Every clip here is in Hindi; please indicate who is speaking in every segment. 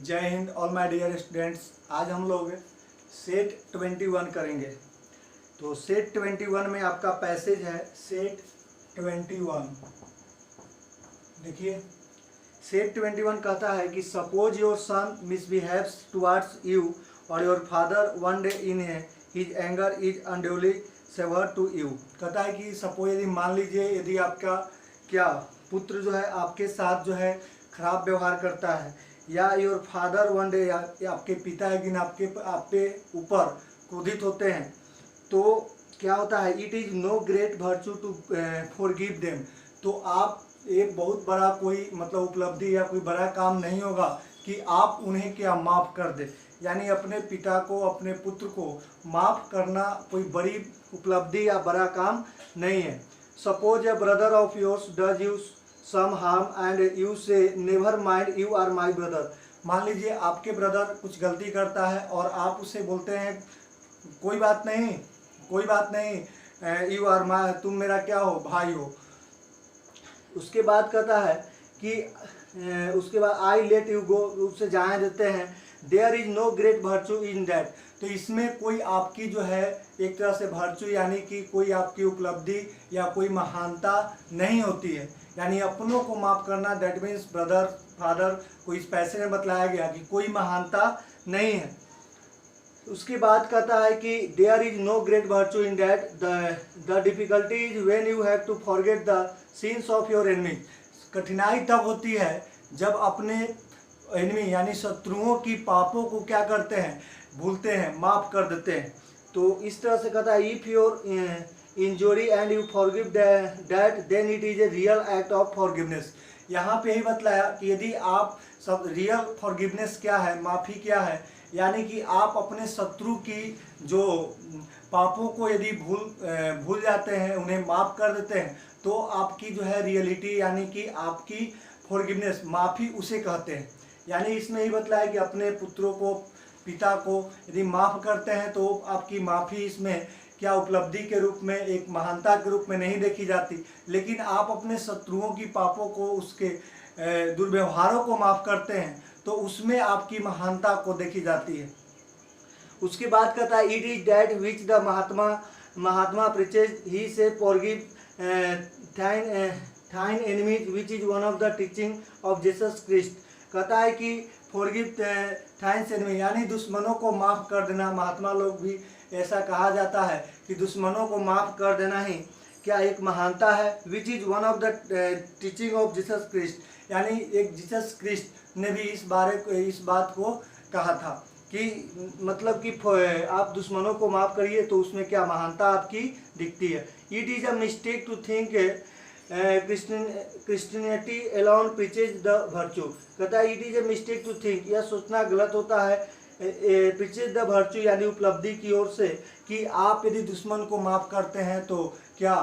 Speaker 1: जय Hind all my dear students. आज हम लोग सेट 21 करेंगे। तो सेट 21 में आपका पैसेज है सेट 21। देखिए सेट 21 कहता है कि suppose your son misbehaves towards you और your father one day in his anger is unduly severed to you. कहता है कि सपोज यदि मान लीजिए यदि आपका क्या पुत्र जो है आपके साथ जो है खराब व्यवहार करता है, या योर फादर वन डे या आपके पिता एक दिन आपके ऊपर क्रोधित होते हैं, तो क्या होता है, it is no great virtue to forgive them. तो आप एक बहुत बड़ा कोई मतलब उपलब्धि या कोई बड़ा काम नहीं होगा कि आप उन्हें क्या माफ़ कर दें। यानी अपने पिता को, अपने पुत्र को माफ़ करना कोई बड़ी उपलब्धि या बड़ा काम नहीं है। Suppose a brother of yours does you some harm and you say never mind you are my brother. मान लीजिए आपके ब्रदर कुछ गलती करता है और आप उससे बोलते हैं कोई बात नहीं, कोई बात नहीं, यू आर माई, तुम मेरा क्या हो, भाई हो। उसके बाद कहता है कि उसके बाद आई लेट यू गो, उससे जाने देते हैं। There is no great virtue in that. तो इसमें कोई आपकी जो है एक तरह से वर्च्यू यानी कि कोई आपकी उपलब्धि या कोई महानता नहीं होती है। यानी अपनों को माफ़ करना, दैट मीन्स ब्रदर फादर को इस पैसे में बतलाया गया कि कोई महानता नहीं है। उसके बाद कहता है कि there is no great virtue in that, the difficulty is when you have to forget the sins of your enemy. कठिनाई तब होती है जब अपने एनिमी यानी शत्रुओं की पापों को क्या करते हैं, भूलते हैं, माफ़ कर देते हैं। तो इस तरह से कहता है if your injury and you forgive that then it is a real act of forgiveness. यहाँ पे ही बतलाया कि यदि आप सब रियल फॉरगिवनेस क्या है, माफ़ी क्या है, यानी कि आप अपने शत्रु की जो पापों को यदि भूल जाते हैं, उन्हें माफ़ कर देते हैं, तो आपकी जो है रियलिटी यानी कि आपकी फॉरगिवनेस, माफ़ी उसे कहते हैं। यानी इसमें ही बतलाया कि अपने पुत्रों को, पिता को यदि माफ़ करते हैं तो आपकी माफ़ी इसमें क्या उपलब्धि के रूप में, एक महानता के रूप में नहीं देखी जाती। लेकिन आप अपने शत्रुओं की पापों को, उसके दुर्व्यवहारों को माफ़ करते हैं तो उसमें आपकी महानता को देखी जाती है। उसके बाद कहता है it is that which the Mahatma preaches he says forgive thine enemies which is one of the teaching of Jesus Christ. कहता है कि फॉरगिव थाइन्स एनिमी यानी दुश्मनों को माफ़ कर देना। महात्मा लोग भी ऐसा कहा जाता है कि दुश्मनों को माफ़ कर देना ही क्या एक महानता है। Which is one of the teaching of Jesus Christ, यानी एक जीसस क्राइस्ट ने भी इस बात को कहा था कि मतलब कि आप दुश्मनों को माफ़ करिए तो उसमें क्या महानता आपकी दिखती है। It is a mistake to think Christianity alone preaches the virtue. कहता है it is a mistake to think, यह सोचना गलत होता है प्रीचेज द वर्च्यू यानी उपलब्धि की ओर से कि आप यदि दुश्मन को माफ़ करते हैं तो क्या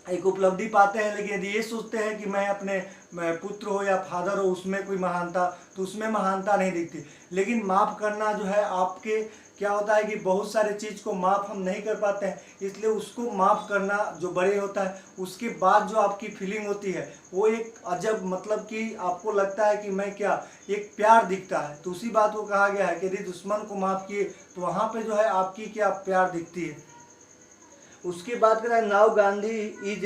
Speaker 1: एक उपलब्धि पाते हैं। लेकिन यदि ये सोचते हैं कि मैं अपने पुत्र हो या फादर हो उसमें कोई महानता, तो उसमें महानता नहीं दिखती। लेकिन माफ़ करना जो है आपके क्या होता है कि बहुत सारे चीज़ को माफ़ हम नहीं कर पाते हैं, इसलिए उसको माफ़ करना जो बड़े होता है उसके बाद जो आपकी फीलिंग होती है वो एक अजब, मतलब कि आपको लगता है कि मैं क्या, एक प्यार दिखता है। तो उसी बात को कहा गया है कि यदि दुश्मन को माफ़ किए तो वहाँ पे जो है आपकी क्या प्यार दिखती है। उसके बाद कहता है now Gandhi is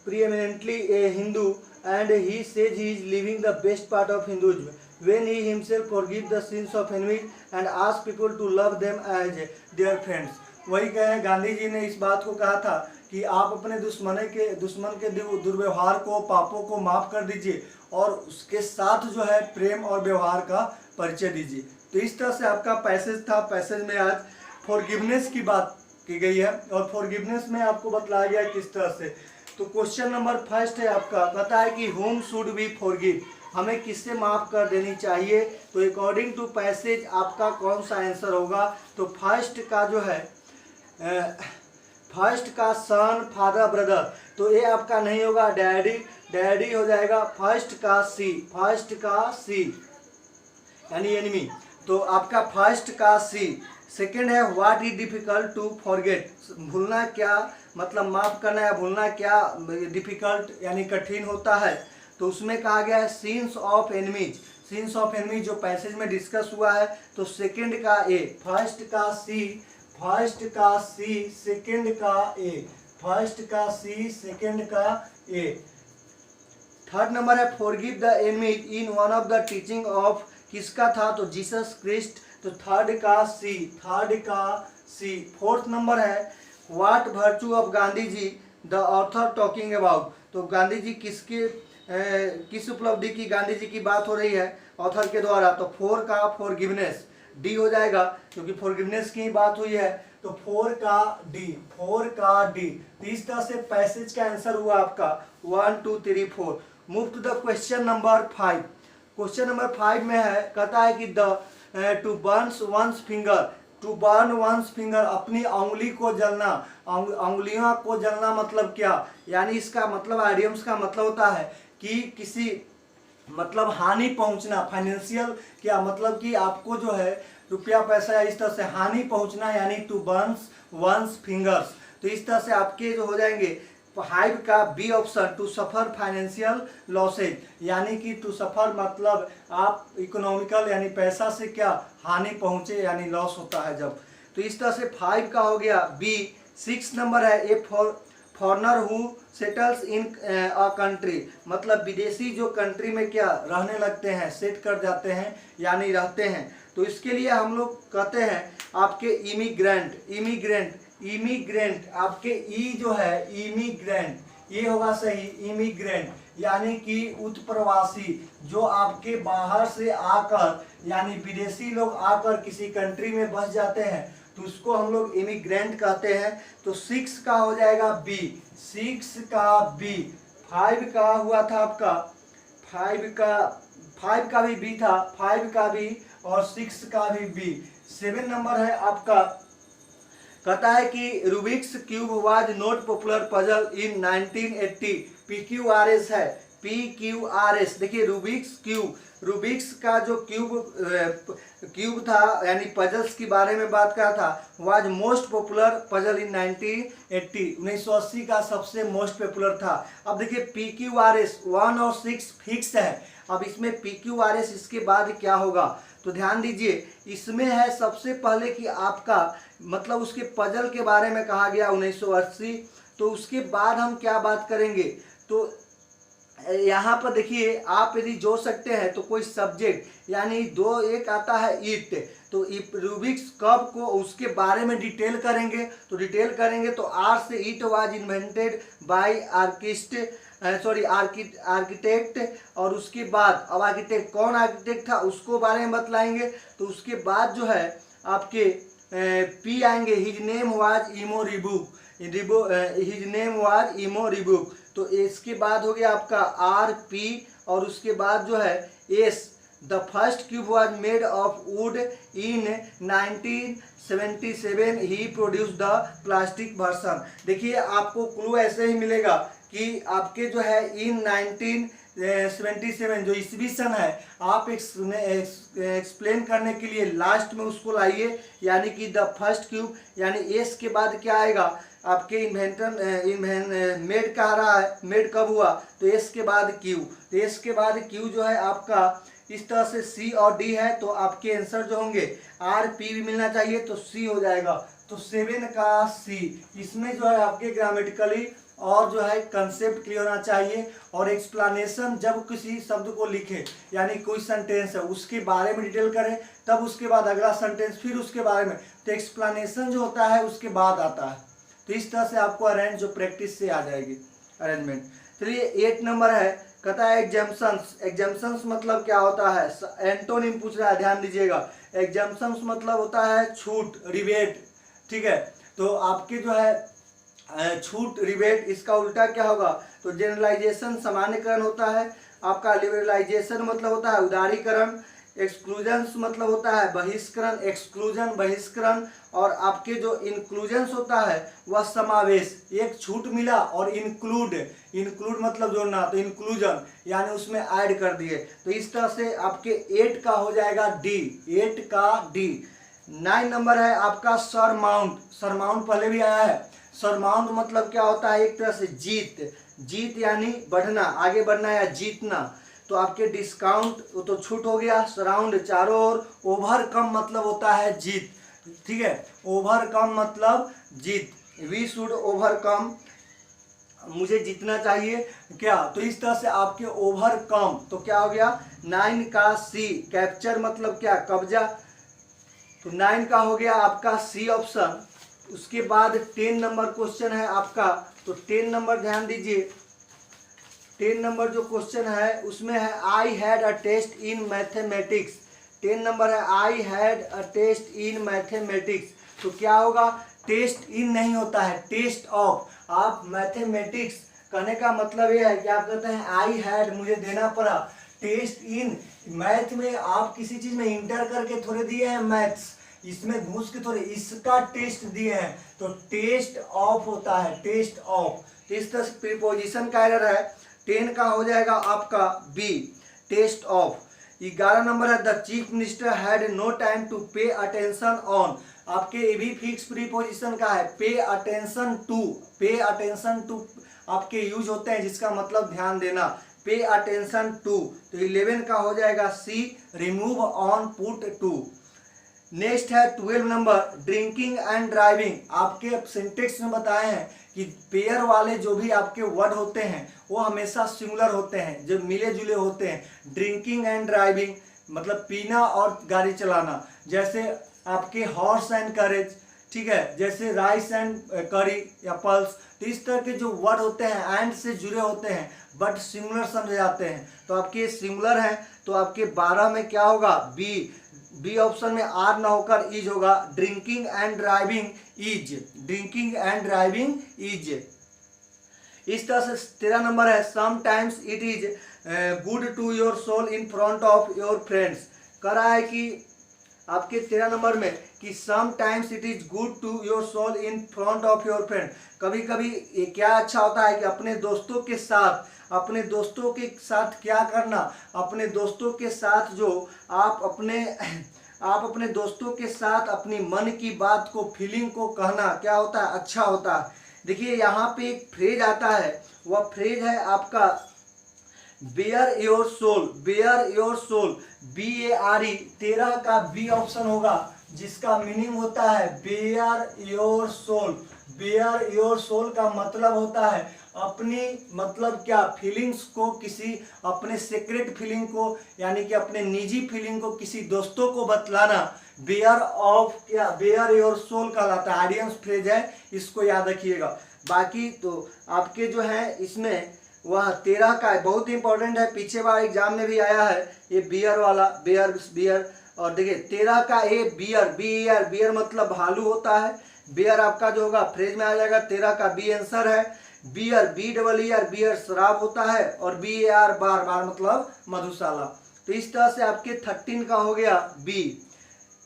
Speaker 1: preeminently a Hindu and he says he is living the best part of Hinduism when he himself forgives the sins of enemies and asks people to love them as their friends। वही कहे गांधी जी ने इस बात को कहा था कि आप अपने दुश्मन के दुर्व्यवहार को, पापों को माफ़ कर दीजिए और उसके साथ जो है प्रेम और व्यवहार का परिचय दीजिए। तो इस तरह से आपका पैसेज था। पैसेज में आज फॉरगिवनेस की बात की गई है और फॉरगिवनेस में आपको बतलाया गया किस तरह से। तो क्वेश्चन नंबर फर्स्ट है आपका, कहता है कि होम शुड वी फॉरगिव, हमें किससे माफ़ कर देनी चाहिए। तो अकॉर्डिंग टू पैसेज आपका कौन सा आंसर होगा। तो फर्स्ट का जो है फर्स्ट का सन, फादर, ब्रदर, तो ये आपका नहीं होगा, डैडी हो जाएगा। फर्स्ट का सी यानी एनिमी, तो आपका फर्स्ट का सी। सेकेंड है what is difficult to forget, भूलना क्या, मतलब माफ़ करना या भूलना क्या डिफिकल्ट यानी कठिन होता है। तो तो उसमें कहा गया है since of enemies, since of enemies जो पैसेज में डिस्कस हुआ है। तो सेकंड का ए, फर्स्ट का सी, फर्स्ट का सी, सेकंड का ए, फर्स्ट का सी, सेकंड का ए। थर्ड नंबर है forgive the enemies in one of the teaching of, किसका था, तो जीसस क्रिस्ट, तो थर्ड का सी, थर्ड का सी। फोर्थ नंबर है what virtue of Gandhi ji the author talking about, तो गांधी जी किस उपलब्धि की गांधी जी की बात हो रही है ऑथर के द्वारा, तो फोर का फॉरगिवनेस, डी हो जाएगा क्योंकि फॉरगिवनेस की बात हुई है, तो फोर का डी, फोर का डी। तो इस तरह से पैसेज का आंसर हुआ आपका 1 2 3 4। Move to the question number 5। Question number 5 में है, कहता है कि the to burns one's finger, to burn one's finger, अपनी उंगली को जलना, उंगलियों को जलना मतलब क्या, यानी इसका मतलब आइडियम्स का मतलब होता है कि किसी मतलब हानि पहुंचना, फाइनेंशियल क्या मतलब कि आपको जो है रुपया पैसा या इस तरह से हानि पहुंचना, यानी टू बर्न्स वंस फिंगर्स। तो इस तरह से आपके जो हो जाएंगे 5 का B option, to suffer financial losses, यानी कि टू सफर मतलब आप इकोनॉमिकल यानी पैसा से क्या हानि पहुंचे यानी लॉस होता है जब। तो इस तरह से 5 का हो गया बी। 6 नंबर है a foreigner who settles in a country, मतलब विदेशी जो कंट्री में क्या रहने लगते हैं, सेट कर जाते हैं यानी रहते हैं। तो इसके लिए हम लोग कहते हैं आपके इमिग्रेंट, इमिग्रेंट, इमिग्रेंट, आपके ई जो है इमिग्रेंट, ये होगा सही, इमिग्रेंट यानी कि उत्प्रवासी, जो आपके बाहर से आकर यानी विदेशी लोग आकर किसी कंट्री में बस जाते हैं तो उसको हम लोग इमिग्रेंट कहते हैं। तो 6 का हो जाएगा बी, 6 का बी। 5 का हुआ था आपका, 5 का भी बी था, 5 का भी और 6 का भी बी। 7 नंबर है आपका, कहता है कि Rubik's cube was not popular puzzle in 1980, PQRS है, PQRS। देखिए रूबिक्स क्यूब, रूबिक्स का जो क्यूब था यानी पजल्स के बारे में बात कर था, वाज मोस्ट पॉपुलर पजल इन 1980, 1980 का सबसे मोस्ट पॉपुलर था। अब देखिए PQRS 1 और 6 फिक्स है, अब इसमें PQRS इसके बाद क्या होगा, तो ध्यान दीजिए इसमें है सबसे पहले कि आपका मतलब उसके पजल के बारे में कहा गया 1980, तो उसके बाद हम क्या बात करेंगे, तो यहाँ पर देखिए आप यदि जोड़ सकते हैं तो कोई सब्जेक्ट यानी दो, एक आता है ईट, तो रूबिक्स कब को उसके बारे में डिटेल करेंगे, तो डिटेल करेंगे तो आर से ईट वाज इन्वेंटेड बाय आर्किटेक्ट, और उसके बाद अब आर्किटेक्ट कौन आर्किटेक्ट था उसको बारे में बतलाएंगे। तो उसके बाद जो है आपके पी आएंगे, his name was Erno Rubik, his name was Erno Rubik. तो इसके बाद हो गया आपका आर पी, और उसके बाद जो है एस, the first cube was made of wood in 1977 he produce the plastic version. देखिए आपको क्लू ऐसे ही मिलेगा कि आपके जो है इन 1977 जो ईस्वी सन है, आप एक्सप्लेन करने के लिए लास्ट में उसको लाइए, यानी कि द फर्स्ट क्यूब, यानी एस के बाद क्या आएगा आपके मेड कह रहा है, मेड कब हुआ, तो एस के बाद क्यू, तो एस के बाद क्यू जो है आपका इस तरह से सी और डी है, तो आपके आंसर जो होंगे आर पी भी मिलना चाहिए तो सी हो जाएगा। तो 7 का सी, इसमें जो है आपके ग्रामेटिकली और जो है कंसेप्ट क्लियर होना चाहिए, और एक्सप्लेनेशन जब किसी शब्द को लिखे यानी कोई सेंटेंस है उसके बारे में डिटेल करें, तब उसके बाद अगला सेंटेंस फिर उसके बारे में, तो एक्सप्लेनेशन जो होता है उसके बाद आता है। तो इस तरह से आपको अरेंज जो प्रैक्टिस से आ जाएगी अरेंजमेंट। चलिए 8 नंबर है, कहता है एग्जाम्पशंस, एग्जाम्पशंस मतलब क्या होता है, एंटोनिम पूछ रहा है, ध्यान दीजिएगा। एग्जाम्पशंस मतलब होता है छूट, रिबेट, ठीक है। तो आपके जो है छूट, रिबेट, इसका उल्टा क्या होगा, तो जनरलाइजेशन सामान्यकरण होता है आपका, लिबरलाइजेशन मतलब होता है उदारीकरण, एक्सक्लूजन्स मतलब होता है बहिष्करण, एक्सक्लूजन बहिष्करण, और आपके जो इंक्लूजन्स होता है वह समावेश, एक छूट मिला और इंक्लूड, इंक्लूड मतलब जोड़ना, तो इंक्लूजन यानी उसमें ऐड कर दिए। तो इस तरह से आपके 8 का हो जाएगा डी, 8 का डी। 9 नंबर है आपका सरमाउंट, सरमाउंट पहले भी आया है, सरमाउंट मतलब क्या होता है, एक तरह से जीत, जीत यानी बढ़ना, आगे बढ़ना या जीतना। तो आपके डिस्काउंट वो तो छूट हो गया, सराउंड चारों ओर, ओवरकम मतलब होता है जीत, ठीक है, ओवरकम मतलब जीत, वी शुड ओवरकम, मुझे जीतना चाहिए क्या, तो इस तरह से आपके ओवरकम, तो क्या हो गया 9 का सी, कैप्चर मतलब क्या, कब्जा, तो 9 का हो गया आपका सी ऑप्शन। उसके बाद 10 नंबर क्वेश्चन है आपका, तो 10 नंबर ध्यान दीजिए, 10 नंबर जो क्वेश्चन है उसमें है I had a test in mathematics, 10 number है I had a test in mathematics, तो क्या होगा, टेस्ट इन नहीं होता है, टेस्ट ऑफ, आप मैथमेटिक्स कहने का मतलब ये है कि आप कहते हैं आई हैड, मुझे देना पड़ा, टेस्ट इन, मैथ में आप किसी चीज में इंटर करके थोड़े दिए हैं मैथ्स, इसमें घुस के थोड़े इसका टेस्ट दिए हैं, तो टेस्ट ऑफ होता है, टेस्ट ऑफ, तो इस तरह से प्रीपोजिशन का एरर है। 10 का हो जाएगा आपका बी, टेस्ट ऑफ। 11 नंबर है the chief minister had no time to pay attention on, आपके ये भी फिक्स प्रीपोजिशन का है, pay attention to, pay attention to आपके यूज होते हैं जिसका मतलब ध्यान देना, पे अटेंशन टू, तो 11 का हो जाएगा C, remove on put to. Next है 12 नंबर ड्रिंकिंग एंड ड्राइविंग, आपके सिंटेक्स में बताए हैं कि पेयर वाले जो भी आपके वर्ड होते हैं वो हमेशा सिंगुलर होते हैं, जो मिले जुले होते हैं। ड्रिंकिंग एंड ड्राइविंग मतलब पीना और गाड़ी चलाना, जैसे आपके हॉर्स एंड करेज, ठीक है, जैसे राइस एंड करी या पल्स, तो इस तरह के जो वर्ड होते हैं एंड से जुड़े होते हैं बट सिंगुलर समझे जाते हैं, तो आपके सिंगुलर हैं, तो आपके 12 में क्या होगा बी, बी ऑप्शन में आर ना होकर इज होगा, drinking and driving is, drinking and driving is. इस तरह से 13 नंबर है sometimes it is good to your soul in front of your friends, कह रहा है कि आपके 13 नंबर में कि sometimes it is good to your soul in front of your friend, कभी कभी क्या अच्छा होता है कि अपने दोस्तों के साथ, अपने दोस्तों के साथ क्या करना, अपने दोस्तों के साथ जो आप अपने दोस्तों के साथ अपनी मन की बात को, फीलिंग को कहना क्या होता है, अच्छा होता है। देखिए यहाँ पे एक फ्रेज आता है, वह फ्रेज है आपका bare your soul, bare your soul, BARE, 13 का बी ऑप्शन होगा जिसका मीनिंग होता है bare your soul. Bare your soul का मतलब होता है अपनी, मतलब क्या, फीलिंग्स को, किसी अपने सीक्रेट फीलिंग को, यानी कि अपने निजी फीलिंग को किसी दोस्तों को बतलाना, बेयर ऑफ क्या, बेयर योर सोल कहलाता है, आइडियम फ्रेज है, इसको याद रखिएगा। बाकी तो आपके जो है इसमें वह 13 का है, बहुत इंपॉर्टेंट है, पीछे बार एग्जाम में भी आया है ये बियर वाला, बियर बियर, और देखिए 13 का ए बियर, BER, बियर मतलब भालू होता है, बियर आपका जो होगा फ्रेज में आ जाएगा, 13 का बी आंसर है। बियर BEER, बियर शराब होता है, और BAR बार, बार मतलब मधुशाला, तो इस तरह से आपके 13 का हो गया बी।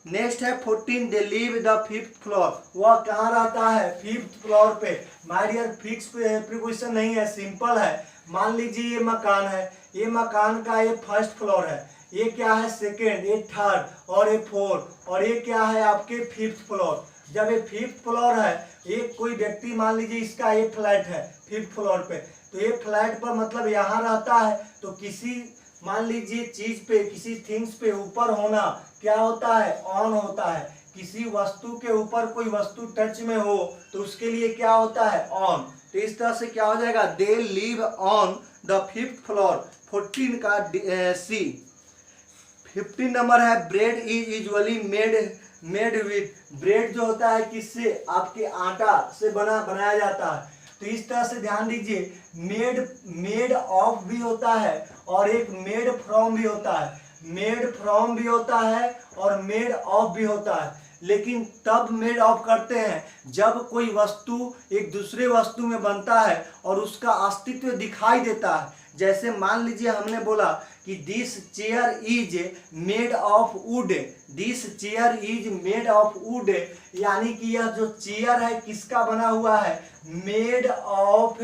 Speaker 1: नेक्स्ट है 14 दे लीव द 5th फ्लोर, वह कहाँ रहता है 5th फ्लोर पे, माय डियर फिक्स प्रीपोजिशन नहीं है, सिंपल है। मान लीजिए ये मकान है, ये मकान का ये 1st फ्लोर है, ये क्या है 2nd, ये 3rd, और ये 4th, और ये क्या है आपके 5th फ्लोर। जब ये 5th फ्लोर है, एक कोई व्यक्ति मान लीजिए इसका ये फ्लैट है 5th फ्लोर पे, तो ये फ्लैट पर मतलब यहाँ रहता है, तो किसी मान लीजिए चीज पे, किसी थिंग्स पे ऊपर होना क्या होता है, ऑन होता है। किसी वस्तु के ऊपर कोई वस्तु टच में हो तो उसके लिए क्या होता है, ऑन। तो इस तरह से क्या हो जाएगा, they live on the 5th floor, 14 का सी। 15 नंबर है bread is usually made with, bread जो होता है किससे, आपके आटा से बनाया जाता है, तो इस तरह से ध्यान दीजिए, मेड ऑफ भी होता है और एक मेड फ्रॉम भी होता है, मेड फ्रॉम भी होता है और मेड ऑफ भी होता है, लेकिन तब मेड ऑफ करते हैं जब कोई वस्तु एक दूसरे वस्तु में बनता है और उसका अस्तित्व दिखाई देता है। जैसे मान लीजिए हमने बोला कि this chair is made of would, this chair is made of would, यानी कि यह जो चेयर है किसका बना हुआ है, मेड ऑफ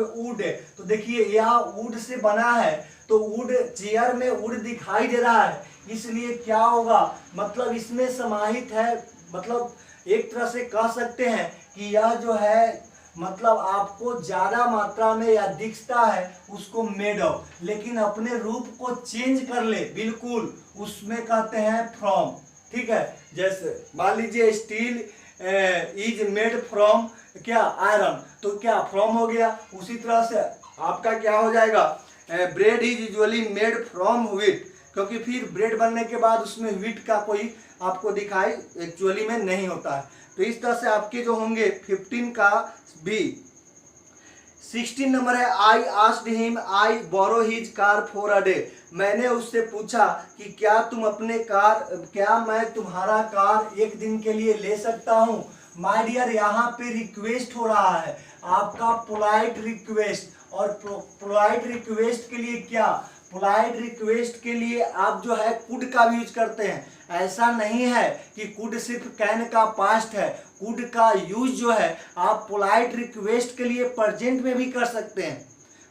Speaker 1: वुड। तो देखिए यह वुड से बना है, तो वुड, चेयर में वुड दिखाई दे रहा है, इसलिए क्या होगा, मतलब इसमें समाहित है, मतलब एक तरह से कह सकते हैं कि यह जो है मतलब आपको ज्यादा मात्रा में या दिखता है उसको मेड ऑफ, लेकिन अपने रूप को चेंज कर ले बिल्कुल, उसमें कहते हैं फ्रॉम। ठीक है, जैसे मान लीजिए स्टील इज मेड फ्रॉम क्या आयरन, तो क्या फ्रॉम हो गया। उसी तरह से आपका क्या हो जाएगा, bread is usually made from wheat, क्योंकि फिर ब्रेड बनने के बाद उसमें व्हीट का कोई आपको दिखाई एक्चुअली में नहीं होता है। तो इस तरह से आपके जो होंगे 15 का बी। 16 नंबर है I asked him I borrow his car for a day, मैंने उससे पूछा कि क्या मैं तुम्हारा कार एक दिन के लिए ले सकता हूँ। माय डियर, यहाँ पे रिक्वेस्ट हो रहा है आपका पोलाइट रिक्वेस्ट, और पोलाइट रिक्वेस्ट के लिए क्या, पोलाइट रिक्वेस्ट के लिए आप जो है कुड का भी यूज करते हैं। ऐसा नहीं है कि कुड सिर्फ कैन का पास्ट है, कुड का यूज जो है आप पोलाइट रिक्वेस्ट के लिए प्रेजेंट में भी कर सकते हैं।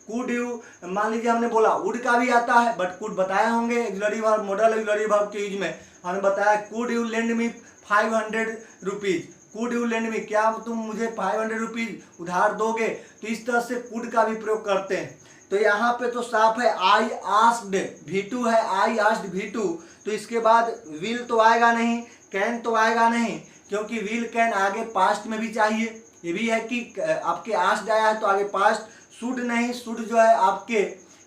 Speaker 1: कुड यू, मान लीजिए हमने बोला वुड का भी आता है, बट कुड बताए होंगे auxiliary verb, model auxiliary verb के यूज में हमने बताया could you lend me 500 rupees, could you lend me, क्या तुम मुझे 500 रुपीज उधार दोगे। तो इस तरह से कुड का भी प्रयोग करते हैं। तो यहाँ पे तो साफ है आई आस्क्ड V2 है, आई आस्क्ड V2, तो इसके बाद विल तो आएगा नहीं, कैन तो आएगा नहीं, क्योंकि विल कैन आगे पास्ट में भी चाहिए। ये भी है कि आपके आस्क्ड आया है तो आगे पास्ट, शुड नहीं, शुड जो है आपके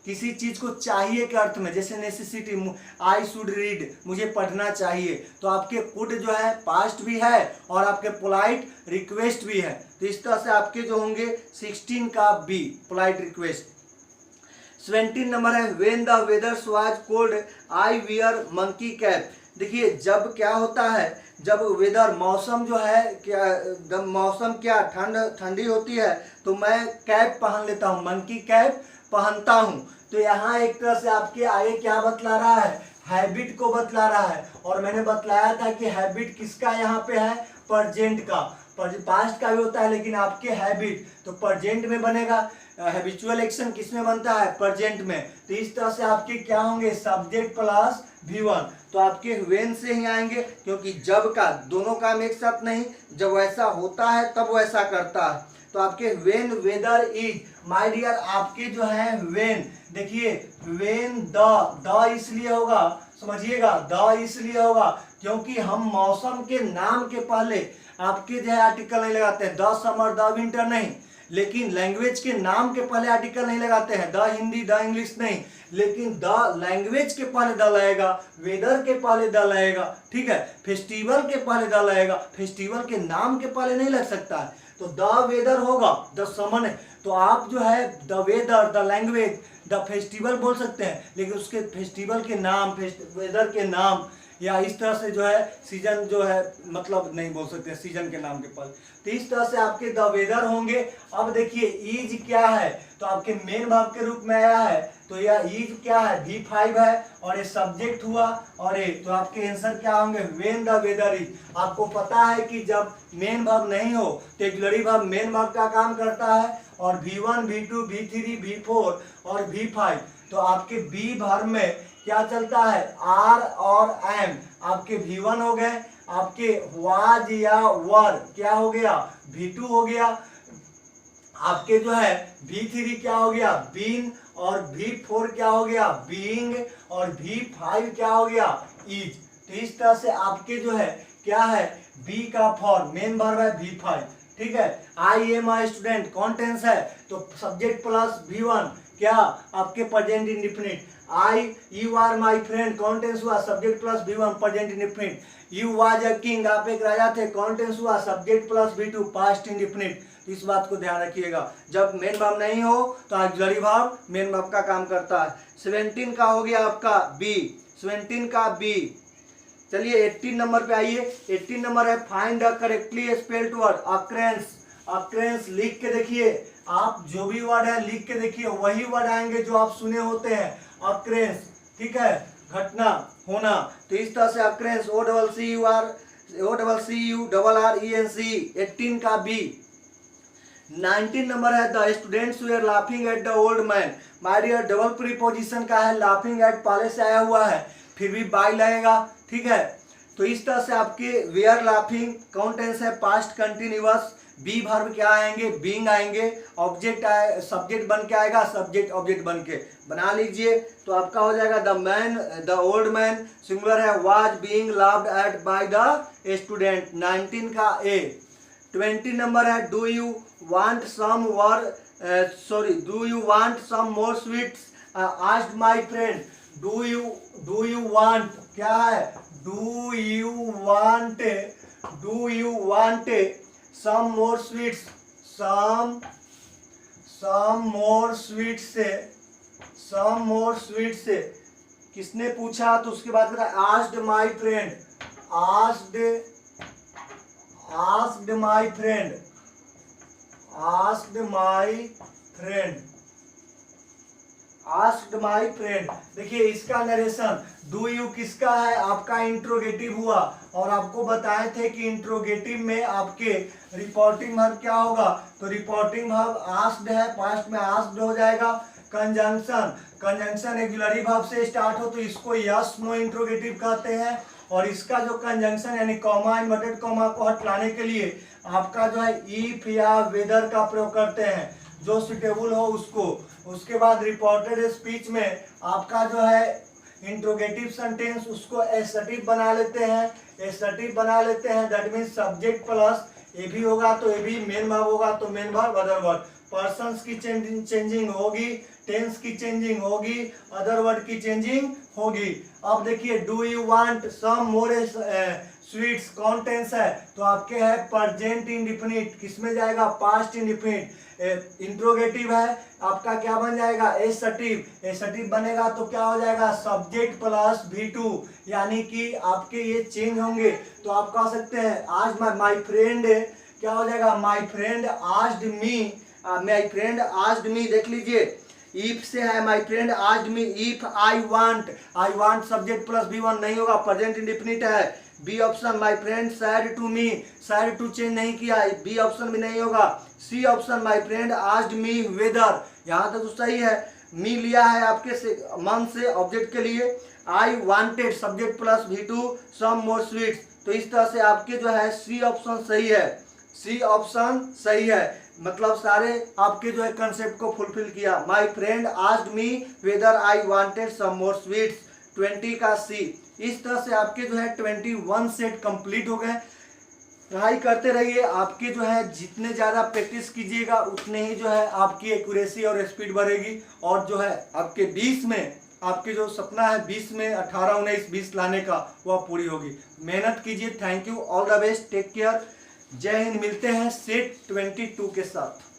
Speaker 1: किसी चीज को चाहिए के अर्थ में, जैसे नेसेसिटी, आई शुड रीड, मुझे पढ़ना चाहिए, तो आपके कुड जो है पास्ट भी है और आपके पोलाइट रिक्वेस्ट भी है। तो इस तरह से आपके जो होंगे 16 का बी पोलाइट रिक्वेस्ट। 17 नंबर है when the weather was cold I wear monkey cap. देखिए जब क्या होता है, जब वेदर मौसम जो है क्या, जब मौसम क्या ठंडी होती है तो मैं कैप पहन लेता हूँ, मंकी कैप पहनता हूँ। तो यहाँ एक तरह से आपके आगे क्या बतला रहा है, हैबिट को बतला रहा है। और मैंने बतलाया था कि हैबिट किसका यहाँ पे है, प्रेजेंट का, पास्ट का भी होता है लेकिन आपके हैबिट तो प्रेजेंट में बनेगा। हैबिचुअल एक्शन किस में बनता है, प्रेजेंट में। तो इस तरह से आपके क्या होंगे, सब्जेक्ट प्लस V1, तो आपके व्हेन से ही आएंगे, क्योंकि जब का दोनों काम एक साथ नहीं, जब वैसा होता है तब वैसा करता है। तो आपके when weather is, my dear आपके जो है व्हेन, देखिए व्हेन द इसलिए होगा, समझिएगा द इसलिए होगा क्योंकि हम मौसम के नाम के पहले आपके जो है आर्टिकल नहीं लगाते हैं, द समर द विंटर नहीं, लेकिन लैंग्वेज के नाम के पहले आर्टिकल नहीं लगाते हैं, द हिंदी द इंग्लिश नहीं, लेकिन द लैंग्वेज के पहले द लगेगा, वेदर के पहले द लगेगा, ठीक है, फेस्टिवल के पहले द लगेगा, फेस्टिवल के नाम के पहले नहीं लग सकता है। तो द वेदर होगा, द समन है, तो आप जो है the weather, the language, the festival बोल सकते हैं, लेकिन उसके फेस्टिवल के नाम, वेदर के नाम या इस तरह से जो है सीजन जो है मतलब नहीं बोल सकते सीजन के नाम के पास। तो इस तरह से आपके द वेदर होंगे। अब देखिए इज क्या है, तो आपके मेन वर्ब के रूप में आया है, तो यह इज क्या है, V5 है, और ये सब्जेक्ट हुआ, और ये तो आपके आंसर क्या होंगे, व्हेन द वेदर इज। आपको पता है कि जब मेन वर्ब नहीं हो तो ऑक्सिलरी वर्ब मेन वर्ब का काम करता है, और V1 V2 V3 V4 और V5, तो आपके बी वर्ब में क्या चलता है, आर और एम, आपके V1 हो गए, आपके वाज या वर क्या हो गया, V2 हो गया, आपके जो है V3 क्या हो गया, बीन, और V4 क्या हो गया, बीइंग, और V5 क्या हो गया, इज। तो इस तरह से आपके जो है क्या है, बी का फॉर्म मेन वर्ब है V5, ठीक है। आई एम आई स्टूडेंट कौन टेंस है, तो सब्जेक्ट प्लस V1 क्या आपके present indefinite. I you are my friend कौन टेंस हुआ, subject plus V1 present indefinite. You was a king आप एक राजा थे कौन टेंस हुआ, subject plus V2 past indefinite. इस बात को ध्यान रखिएगा, जब मेन वर्ब नहीं हो तो ऑक्सिलरी वर्ब मेन वर्ब का काम करता है। 17 का हो गया आपका बी, 17 का बी। चलिए 18 नंबर पे आइए। 18 नंबर है find the correctly spelled word occurrence. Occurrence लिख के देखिए, आप जो भी वर्ड है लिख के देखिए, वही वर्ड आएंगे जो आप सुने होते हैं, अक्रेंस, ठीक है, घटना होना। तो इस तरह से अक्रेंस OCCURRENC 18 का बी। 19 नंबर है the students they are laughing at the old man. My dear double preposition का है, लाफिंग एट पहले से आया हुआ है, फिर भी बाय लगेगा, ठीक है। तो इस तरह से आपके वे आर लाफिंग कौन टेंस है, पास्ट कंटिन्यूअस, बी वर्ब क्या आएंगे, बीइंग आएंगे, ऑब्जेक्ट आए, सब्जेक्ट बन के आएगा, सब्जेक्ट ऑब्जेक्ट बन के बना लीजिए। तो आपका हो जाएगा the man, the old man singular है, was being laughed at by the student, 19 का ए। 20 नंबर है, do you want some do you want some more sweets asked my friend. Do you want क्या है, do you want some more sweets, some more sweets से किसने पूछा, तो उसके बाद asked my friend, asked my friend. देखिए इसका नरेशन, डू यू किसका है, आपका इंट्रोगेटिव हुआ, और आपको बताए थे कि इंट्रोगेटिव में आपके रिपोर्टिंग वर्ब क्या होगा, तो रिपोर्टिंग वर्ब आस्क्ड है, पास्ट में आस्क्ड हो जाएगा। कंजंक्शन एक्सिलरी वर्ब से स्टार्ट हो तो इसको यस नो इंट्रोगेटिव कहते हैं, और इसका जो कंजंक्शन यानी कॉमा, इन्वर्टेड कॉमा को हटाने के लिए आपका जो है इफ या वेदर का प्रयोग करते हैं, जो सुटेबल हो उसको। उसके बाद रिपोर्टेड स्पीच में आपका जो है इंट्रोगेटिव सेंटेंस उसको एसर्टिव बना लेते हैं, that means subject plus a भी होगा तो ए भी, मेन वर्ब होगा तो main verb, other verb. Persons की चेंजिंग होगी, टेंस की चेंजिंग होगी, अदर वर्ड की चेंजिंग होगी। अब देखिए do you want some more sweets कौन टेंस है, तो आपके है प्रेजेंट इंडेफिनिट, किसमें जाएगा, पास्ट इंडेफिनिट। इंट्रोगेटिव है आपका क्या बन जाएगा, एसर्टिव बनेगा तो क्या हो जाएगा, सब्जेक्ट प्लस V2, यानी कि आपके ये चेंज होंगे। तो आप कह सकते हैं आज माय फ्रेंड क्या हो जाएगा, माय फ्रेंड आस्क्ड मी, देख लीजिए इफ से है, my friend asked me if I want subject plus V1 नहीं होगा, प्रेजेंट इंडेफिनिट है। B option, my friend said to me, said to change नहीं किया, बी ऑप्शन भी नहीं होगा। C option, my friend asked me whether, यहाँ तक तो सही है। मी लिया है आपके से मन से ऑब्जेक्ट के लिए। I wanted subject plus V2 some more sweets, तो इस तरह से आपके जो है सी ऑप्शन सही है, मतलब सारे आपके जो है कंसेप्ट को फुलफिल किया। My friend asked me whether I wanted some more sweets, 20 का सी। इस तरह से आपके जो है 21 सेट कंप्लीट हो गए। पढ़ाई करते रहिए, आपके जो है जितने ज़्यादा प्रैक्टिस कीजिएगा उतने ही जो है आपकी एक्यूरेसी और स्पीड बढ़ेगी, और जो है आपके 20 में आपके जो सपना है 20 में 18, 19, 20 लाने का वह पूरी होगी। मेहनत कीजिए। Thank you, all the best, take care, जय हिंद। मिलते हैं सेट 22 के साथ।